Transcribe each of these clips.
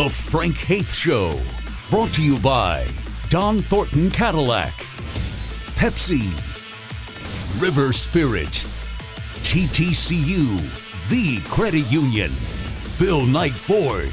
The Frank Haith Show, brought to you by Don Thornton Cadillac, Pepsi, River Spirit, TTCU, The Credit Union, Bill Knight Ford,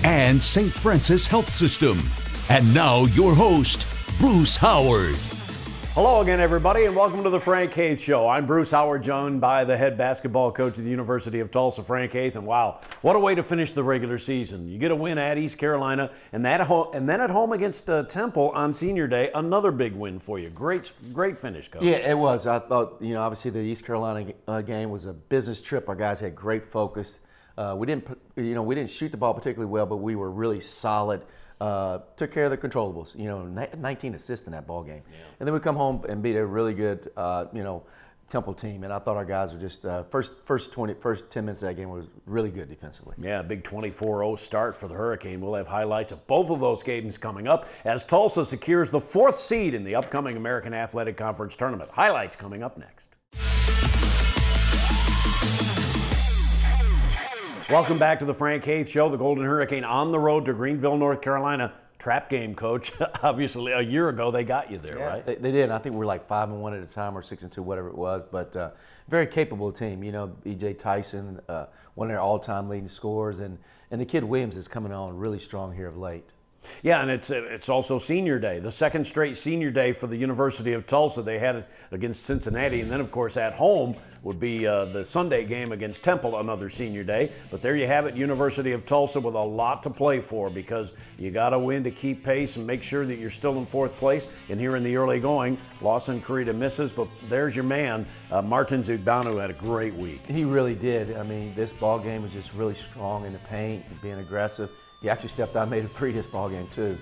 and St. Francis Health System. And now your host, Bruce Howard. Hello again, everybody, and welcome to the Frank Haith Show. I'm Bruce Howard, joined by the head basketball coach of the University of Tulsa, Frank Haith. And wow, what a way to finish the regular season. You get a win at East Carolina, and then at home against Temple on Senior Day, another big win for you. Great finish, Coach. Yeah, it was. I thought, obviously the East Carolina game was a business trip. Our guys had great focus. We didn't shoot the ball particularly well, but we were really solid. Took care of the controllables, 19 assists in that ball game. Yeah. And then we come home and beat a really good, Temple team. And I thought our guys were just, first 10 minutes of that game was really good defensively. Yeah, big 24-0 start for the Hurricane. We'll have highlights of both of those games coming up as Tulsa secures the 4th seed in the upcoming American Athletic Conference Tournament. Highlights coming up next. Welcome back to the Frank Haith Show. The Golden Hurricane on the road to Greenville, North Carolina. Trap game, Coach. Obviously, a year ago they got you there, right? They did. I think we were like 5-1 at a time, or 6-2, whatever it was. But very capable team. E.J. Tyson, one of their all-time leading scorers, and the kid Williams is coming on really strong here of late. Yeah, and it's also Senior Day, the second straight Senior Day for the University of Tulsa. They had it against Cincinnati, and then, of course, at home would be the Sunday game against Temple, another Senior Day. But there you have it, University of Tulsa with a lot to play for, because you got to win to keep pace and make sure that you're still in 4th place. And here in the early going, Lawson Carita misses, but there's your man, Martin Zugbanu, had a great week. He really did. I mean, this ball game was just really strong in the paint, being aggressive. He actually stepped out and made a 3 this ball game, too.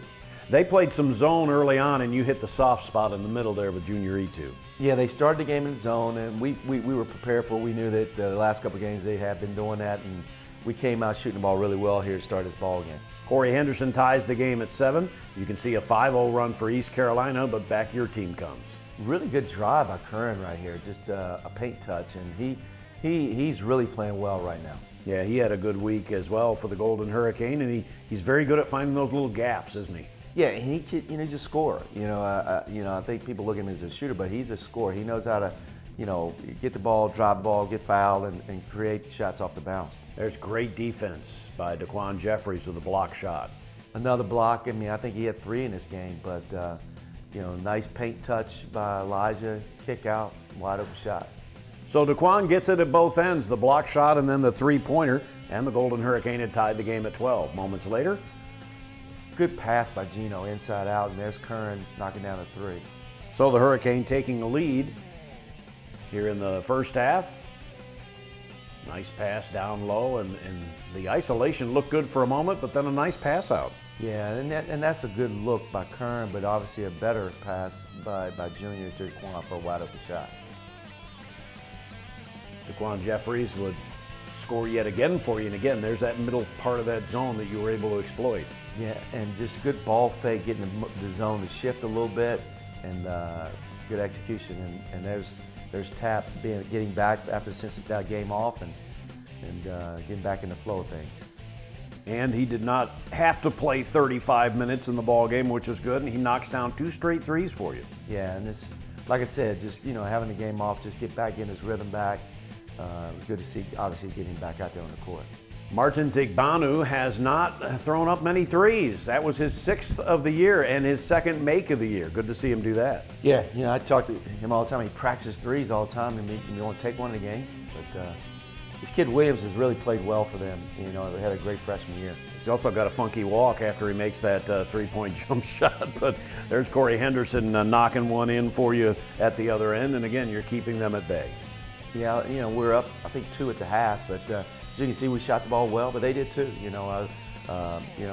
They played some zone early on, and you hit the soft spot in the middle there with Junior E2. Yeah, they started the game in zone, and we were prepared for it. We knew that the last couple of games they had been doing that, and we came out shooting the ball really well here to start this ball game. Corey Henderson ties the game at 7. You can see a 5-0 run for East Carolina, but back your team comes. Really good drive by Curran right here, just a paint touch, and he's really playing well right now. Yeah, he had a good week as well for the Golden Hurricane, and he's very good at finding those little gaps, isn't he? Yeah, and he's a scorer. I think people look at him as a shooter, but he's a scorer. He knows how to, get the ball, drive the ball, get fouled, and create shots off the bounce. There's great defense by Daquan Jeffries with a block shot. Another block. I mean, I think he had 3 in this game, but nice paint touch by Elijah, kick out, wide open shot. So Daquan gets it at both ends, the block shot and then the 3-pointer, and the Golden Hurricane had tied the game at 12. Moments later, good pass by Gino inside out, and there's Curran knocking down a 3. So the Hurricane taking the lead here in the first half. Nice pass down low, and the isolation looked good for a moment, but then a nice pass out. Yeah, and that's a good look by Curran, but obviously a better pass by Junior to Daquan for a wide open shot. Daquan Jeffries would score yet again for you, and again, there's that middle part of that zone that you were able to exploit. Yeah, and just good ball fake, getting the zone to shift a little bit, and good execution. And there's Tap getting back after the Cincinnati game off, and getting back in the flow of things. And he did not have to play 35 minutes in the ball game, which was good, and he knocks down 2 straight threes for you. Yeah, and it's, like I said, just having the game off, just get back in his rhythm back. Good to see, obviously, getting back out there on the court. Martin Zugbanu has not thrown up many threes. That was his 6th of the year and his 2nd make of the year. Good to see him do that. Yeah, I talk to him all the time. He practices threes all the time, and he won't take one in a game. But this kid Williams has really played well for them. They had a great freshman year. He also got a funky walk after he makes that 3-point jump shot. But there's Corey Henderson knocking one in for you at the other end. And again, you're keeping them at bay. Yeah, we're up, I think, 2 at the half, but as you can see, we shot the ball well, but they did too.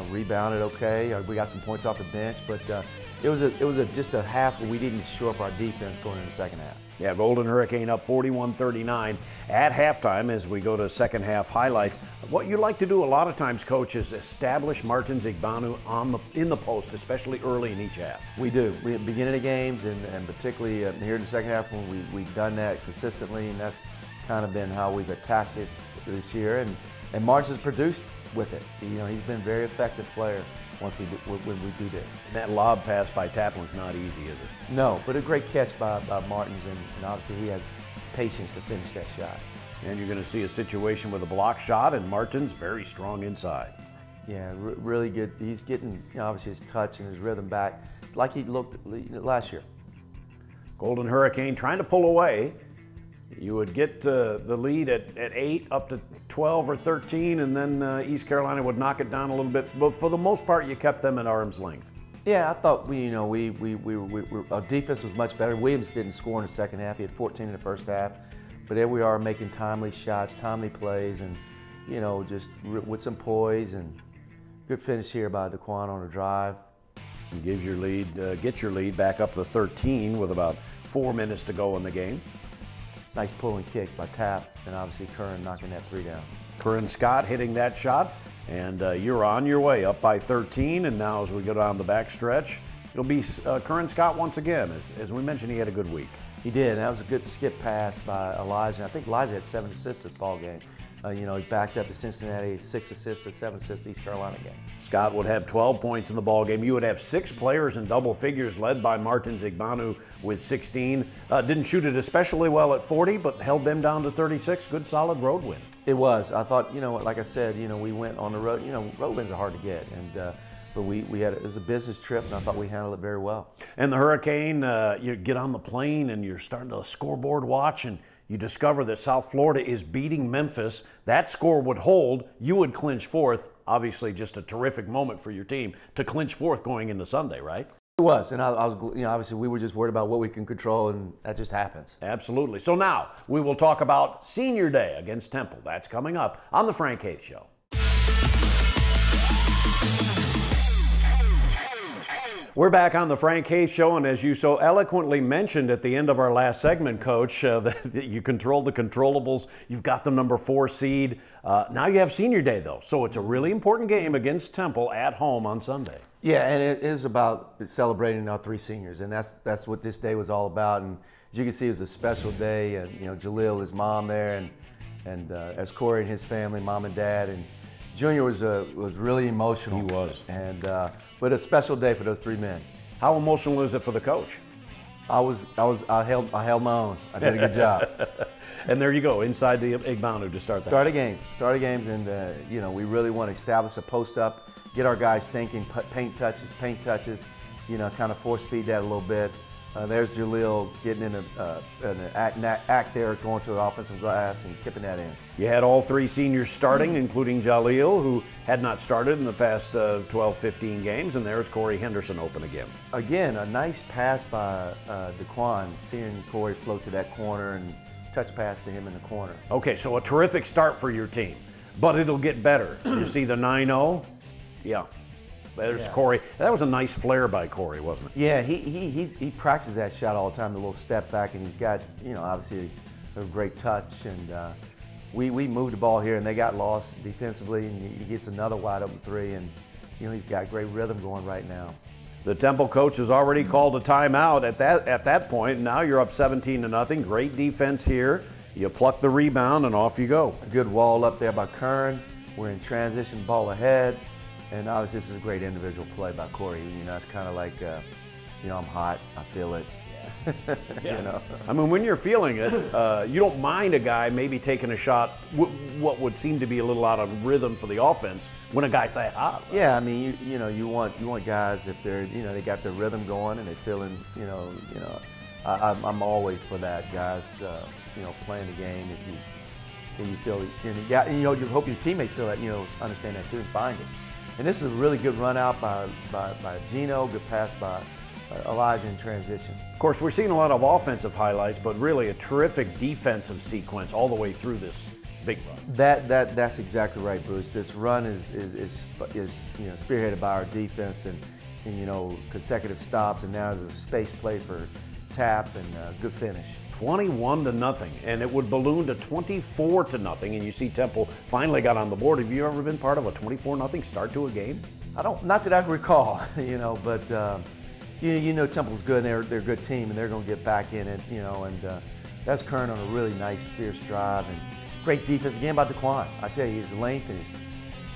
Rebounded okay. We got some points off the bench, but it was just a half where we didn't shore up our defense going into the second half. Yeah, Golden Hurricane up 41-39 at halftime as we go to second half highlights. What you like to do a lot of times, Coach, is establish Martin Zugbanu in the post, especially early in each half. We do. We at the beginning of games, and particularly here in the second half when we've done that consistently, and that's kind of been how we've attacked it this year. And Martin's produced with it. You know, he's been a very effective player when we do this. And that lob pass by Taplin's not easy, is it? No, but a great catch by Martins, and obviously he has patience to finish that shot. And you're going to see a situation with a block shot, and Martins very strong inside. Yeah, really good. He's getting, you know, obviously his touch and his rhythm back like he looked last year. Golden Hurricane trying to pull away. You would get the lead at 8 up to 12 or 13, and then East Carolina would knock it down a little bit. But for the most part, you kept them at arm's length. Yeah, I thought our defense was much better. Williams didn't score in the second half. He had 14 in the first half. But there we are making timely shots, timely plays, and, you know, just with some poise, and good finish here by Daquan on a drive. He gives your lead, gets your lead back up to 13 with about 4 minutes to go in the game. Nice pulling kick by Tapp, and obviously Curran knocking that 3 down. Curran Scott hitting that shot, and you're on your way up by 13. And now as we go down the back stretch, it'll be Curran Scott once again. As we mentioned, he had a good week. He did, and that was a good skip pass by Elijah. I think Elijah had 7 assists this ball game. You know, he backed up to Cincinnati, 6 assists to 7 assists to East Carolina game. Scott would have 12 points in the ball game. You would have 6 players in double figures, led by Martins Igbanu with 16. Didn't shoot it especially well at 40, but held them down to 36. Good, solid road win. It was. I thought, you know, like I said, you know, we went on the road. You know, road wins are hard to get, and but it was a business trip, and I thought we handled it very well. And the Hurricane, you get on the plane, and you're starting to scoreboard watch, and you discover that South Florida is beating Memphis. That score would hold. You would clinch 4th. Obviously, just a terrific moment for your team to clinch 4th going into Sunday, right? It was, and I was, you know, obviously we were just worried about what we can control, and that just happens. Absolutely. So now we will talk about Senior Day against Temple. That's coming up on the Frank Haith Show. We're back on the Frank Haith Show, and as you so eloquently mentioned at the end of our last segment, Coach, that you control the controllables. You've got the number 4 seed. Now you have Senior Day, though, so it's a really important game against Temple at home on Sunday. Yeah, and it is about celebrating our 3 seniors, and that's what this day was all about. And as you can see, it was a special day, and, you know, Jaleel, his mom there, and as Corey and his family, mom and dad, and Junior was really emotional. He was. And but a special day for those 3 men. How emotional is it for the coach? I held my own. I did a good job. And there you go, inside the Igbanu to start that. Started games, and you know, we really want to establish a post up, get our guys thinking, paint touches, you know, kind of force feed that a little bit. There's Jaleel getting in an act there, going to an offensive glass and tipping that in. You had all 3 seniors starting, including Jaleel, who had not started in the past 12, 15 games, and there's Corey Henderson open again. Again, a nice pass by Daquan, seeing Corey float to that corner and touch pass to him in the corner. Okay, so a terrific start for your team, but it'll get better. You see the 9-0? Yeah. There's Corey. That was a nice flare by Corey, wasn't it? Yeah, he practices that shot all the time, the little step back, and he's got, you know, obviously a great touch. And we moved the ball here, and they got lost defensively, and he gets another wide open 3, and, you know, he's got great rhythm going right now. The Temple coach has already called a timeout at that point. Now you're up 17-0. Great defense here. You pluck the rebound, and off you go. A good wall up there by Curran. We're in transition, ball ahead. And obviously, this is a great individual play by Corey. You know, it's kind of like, you know, I'm hot, I feel it. Yeah. You know? I mean, when you're feeling it, you don't mind a guy maybe taking a shot, what would seem to be a little out of rhythm for the offense when a guy's that hot. Right? Yeah, I mean, you know, you want guys, if they're, you know, they got their rhythm going and they're feeling, you know, I'm always for that, guys. You know, playing the game. If you feel, and you know, you hope your teammates feel that, you know, understand that too and find it. And this is a really good run out by Gino, good pass by Elijah in transition. Of course, we're seeing a lot of offensive highlights, but really a terrific defensive sequence all the way through this big run. That's exactly right, Bruce. This run is you know, spearheaded by our defense and you know, consecutive stops, and now there's a space play for Tapp and good finish. 21-0, and it would balloon to 24-0, and you see Temple finally got on the board. Have you ever been part of a 24-0 start to a game? Not that I can recall, you know, but you know Temple's good, and they're a good team, and they're going to get back in it, you know, and that's Curran on a really nice, fierce drive, and great defense again by Daquan. I tell you, his length and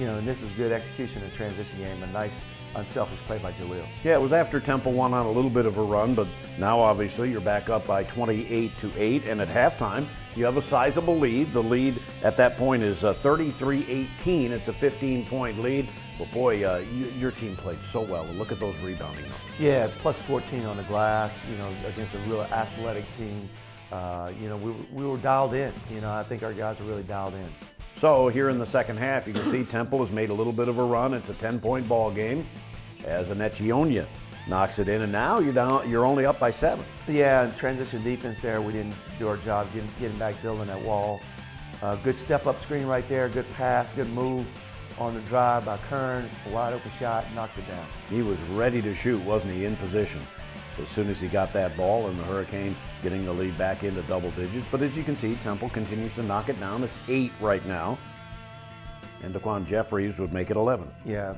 and this is good execution in a transition game. A nice, unselfish play by Jaleel. Yeah, it was after Temple won on a little bit of a run, but now obviously you're back up by 28-8, and at halftime you have a sizable lead. The lead at that point is 33-18. It's a 15-point lead. But boy, your team played so well. Look at those rebounding numbers. Yeah, plus 14 on the glass. Against a real athletic team. We were dialed in. I think our guys are really dialed in. So here in the second half, you can see Temple has made a little bit of a run. It's a 10-point ball game as Anechionia knocks it in, and now you're only up by 7. Yeah, and transition defense there. We didn't do our job getting back, building that wall. Good step-up screen right there. Good pass, good move on the drive by Kern. A wide open shot, knocks it down. He was ready to shoot, wasn't he, in position as soon as he got that ball, and the Hurricane getting the lead back into double digits. But as you can see, Temple continues to knock it down. It's 8 right now. And Daquan Jeffries would make it 11. Yeah,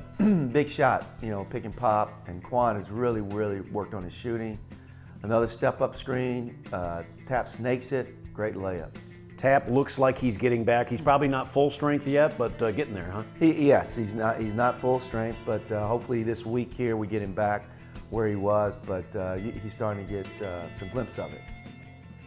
big shot, pick and pop. And Quan has really, really worked on his shooting. Another step-up screen, Tap snakes it, great layup. Tap looks like he's getting back. He's probably not full strength yet, but getting there, huh? Yes, he's not full strength, but hopefully this week here we get him back where he was, but he's starting to get some glimpse of it.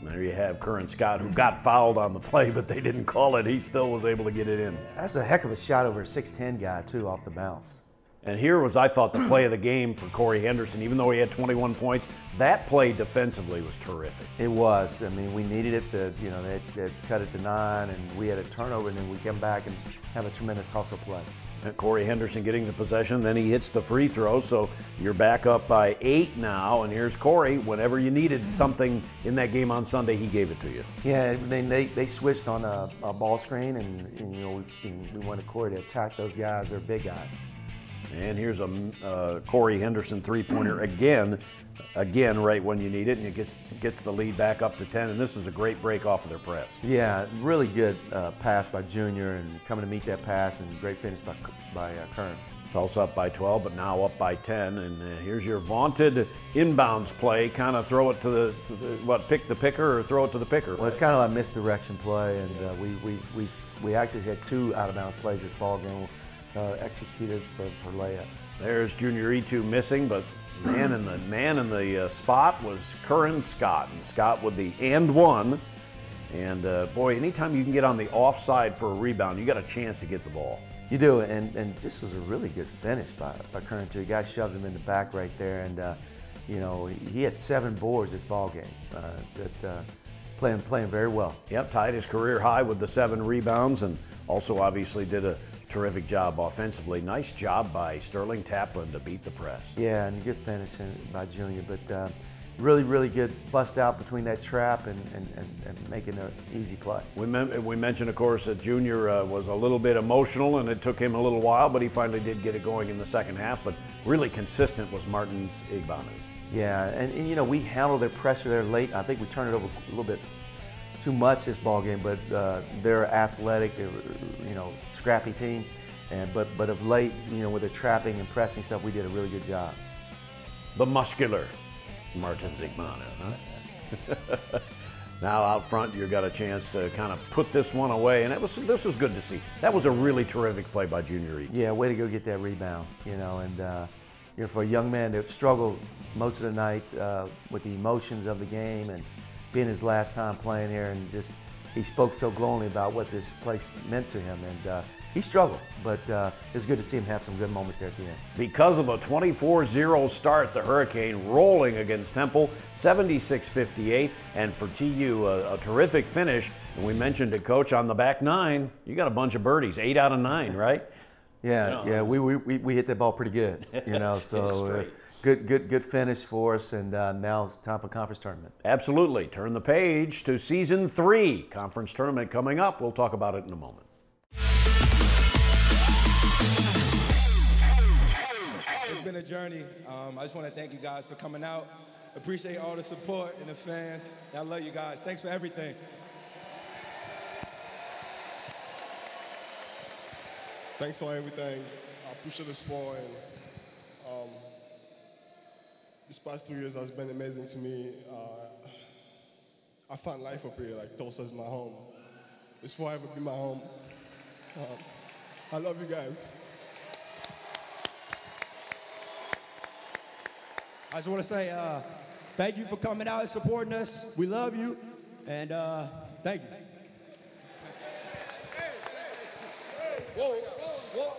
There you have Curran Scott, who got fouled on the play, but they didn't call it. He still was able to get it in. That's a heck of a shot over a 6'10" guy, too, off the bounce. And here was, I thought, the play of the game for Corey Henderson. Even though he had 21 points, that play defensively was terrific. It was. I mean, we needed it. They cut it to 9, and we had a turnover, and then we come back and have a tremendous hustle play. And Corey Henderson getting the possession, then he hits the free throw, so you're back up by 8 now, and here's Corey. Whenever you needed something in that game on Sunday, he gave it to you. Yeah, they switched on a ball screen, and we wanted Corey to attack those guys. They're big guys. And here's a Corey Henderson three-pointer again right when you need it, and it gets the lead back up to 10, and this is a great break off of their press. Yeah, really good pass by Junior, and coming to meet that pass, and great finish by Kern. Tulsa up by 12, but now up by 10, and here's your vaunted inbounds play. Kind of throw it to pick the picker or throw it to the picker. Well, it's kind of like misdirection play, and we actually had 2 out-of-bounds plays this ball game. Executed for layups. There's Junior E2 missing, but man in the spot was Curran Scott, and Scott with the and one. And boy, anytime you can get on the offside for a rebound, you got a chance to get the ball. You do, and this was a really good finish by Curran too. The guy shoves him in the back right there, and he had 7 boards this ball game. Playing very well. Yep, tied his career high with the 7 rebounds, and also obviously did a terrific job offensively. Nice job by Sterling Taplin to beat the press. Yeah, and good finish by Junior, but really, really good bust out between that trap and making an easy play. We mentioned, of course, that Junior was a little bit emotional, and it took him a little while, but he finally did get it going in the second half. But really consistent was Martin's Igbanu. Yeah, and we handled their pressure there late. I think we turned it over a little bit too much this ball game, but they're athletic, they're scrappy team, but of late, with the trapping and pressing stuff, we did a really good job. The muscular Martin Igbanu, huh? Now out front, you got a chance to kind of put this one away, and this was good to see. That was a really terrific play by Junior E. Yeah, way to go get that rebound, and for a young man that struggled most of the night with the emotions of the game and being his last time playing here, and he spoke so glowingly about what this place meant to him, and he struggled, but it was good to see him have some good moments there at the end. Because of a 24-0 start, the Hurricane rolling against Temple, 76-58, and for TU, a terrific finish. And we mentioned it, Coach, on the back 9, you got a bunch of birdies, 8 out of 9, right? Yeah, we hit that ball pretty good, so good finish for us, and now it's time for conference tournament. Absolutely. Turn the page to season 3. Conference tournament coming up. We'll talk about it in a moment. It's been a journey. I just want to thank you guys for coming out. Appreciate all the support and the fans. I love you guys. Thanks for everything. Thanks for everything. I appreciate the support, and this past 3 years has been amazing to me. I found life up here. Like, Tulsa is my home. It's forever be my home. I love you guys. I just want to say thank you for coming out and supporting us. We love you, and thank you. Whoa, whoa.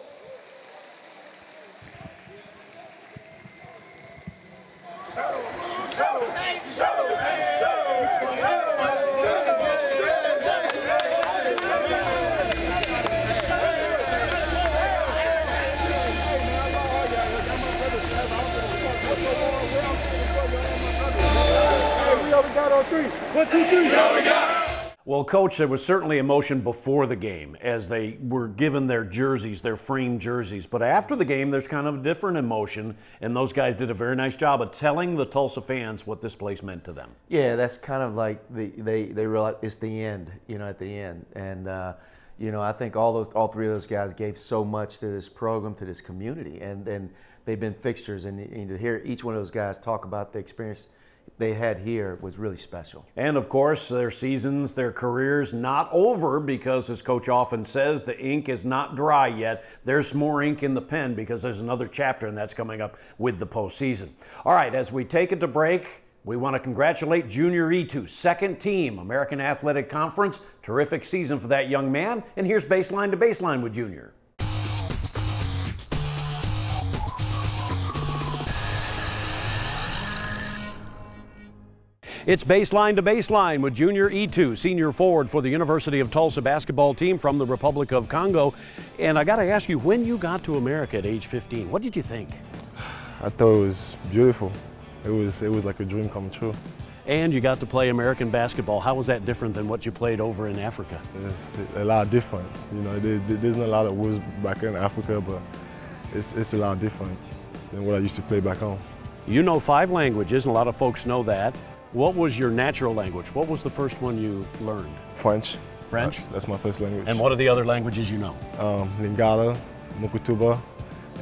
Well, Coach, there was certainly emotion before the game as they were given their jerseys, their framed jerseys. But after the game, there's kind of a different emotion, and those guys did a very nice job of telling the Tulsa fans what this place meant to them. Yeah, that's kind of like they realize it's the end, at the end. And, I think all three of those guys gave so much to this program, to this community, and they've been fixtures. And to hear each one of those guys talk about the experience they had here was really special. And of course, their seasons, their careers not over, because as Coach often says, the ink is not dry yet. There's more ink in the pen because there's another chapter, and that's coming up with the postseason. All right, as we take it to break, we want to congratulate Junior E2, second team, American Athletic Conference. Terrific season for that young man. And here's Baseline to Baseline with Junior. It's Baseline to Baseline with Junior E2, senior forward for the University of Tulsa basketball team from the Republic of Congo. And I got to ask you, when you got to America at age 15, what did you think? I thought it was beautiful. It was like a dream come true. And you got to play American basketball. How was that different than what you played over in Africa? It's a lot of difference. There's not a lot of rules back in Africa, but it's a lot different than what I used to play back home. You know 5 languages, and a lot of folks know that. What was your natural language? What was the first one you learned? French. French? That's my first language. And what are the other languages you know? Lingala, Mukutuba,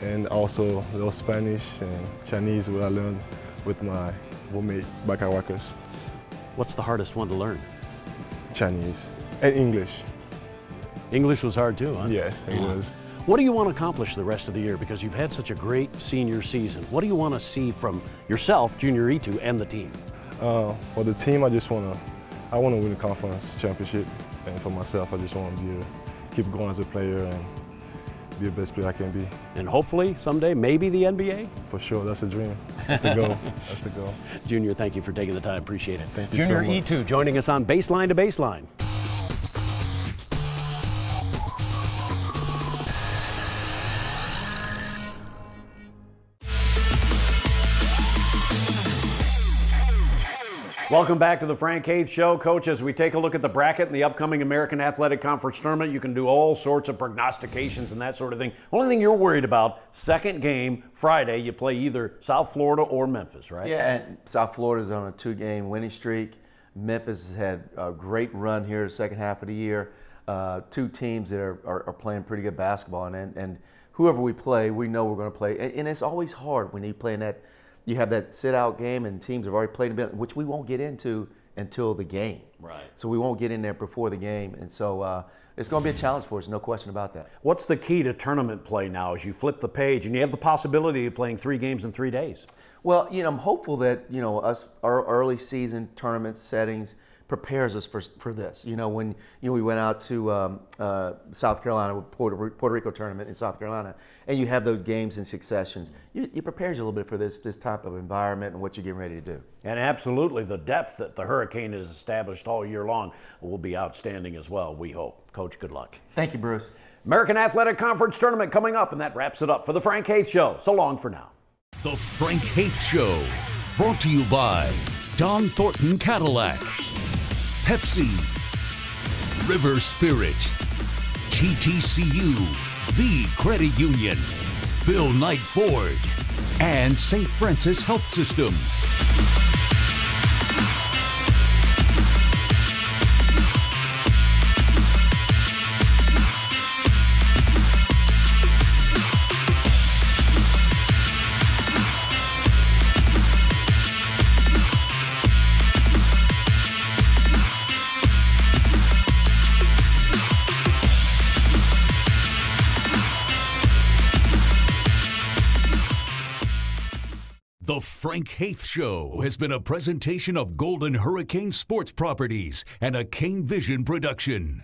and also a little Spanish and Chinese, what I learned with my roommate back at Rikers. What's the hardest one to learn? Chinese and English. English was hard too, huh? Yes, it was. What do you want to accomplish the rest of the year? Because you've had such a great senior season. What do you want to see from yourself, Junior E2, and the team? For the team, I want to win the conference championship, and for myself, I just want to keep going as a player and be the best player I can be. And hopefully someday, maybe the NBA? For sure, that's the dream. That's the goal. That's the goal. Junior, thank you for taking the time. Appreciate it. Thank you so much. Junior E2 joining us on Baseline to Baseline. Welcome back to the Frank Haith Show. Coach, as we take a look at the bracket and the upcoming American Athletic Conference Tournament, you can do all sorts of prognostications and that sort of thing. Only thing you're worried about, second game, Friday, you play either South Florida or Memphis, right? Yeah, and South Florida's on a 2-game winning streak. Memphis has had a great run here the second half of the year. 2 teams that are playing pretty good basketball, and whoever we play, we know we're going to play. And it's always hard when you play in that. You have that sit-out game, and teams have already played a bit, which we won't get into until the game. Right. So we won't get in there before the game, and so it's going to be a challenge for us, no question about that. What's the key to tournament play now as you flip the page and you have the possibility of playing 3 games in 3 days? Well, I'm hopeful that our early season tournament settings prepares us for this. When we went out to South Carolina with Puerto Rico tournament in South Carolina, and you have those games in successions, it prepares you a little bit for this type of environment and what you're getting ready to do. And absolutely, the depth that the Hurricane has established all year long will be outstanding as well, we hope. Coach, good luck. Thank you, Bruce. American Athletic Conference Tournament coming up, and that wraps it up for the Frank Haith Show. So long for now. The Frank Haith Show, brought to you by Don Thornton Cadillac, Pepsi, River Spirit, TTCU, The Credit Union, Bill Knight Ford, and St. Francis Health System. The Frank Haith Show has been a presentation of Golden Hurricane Sports Properties and a Kane Vision production.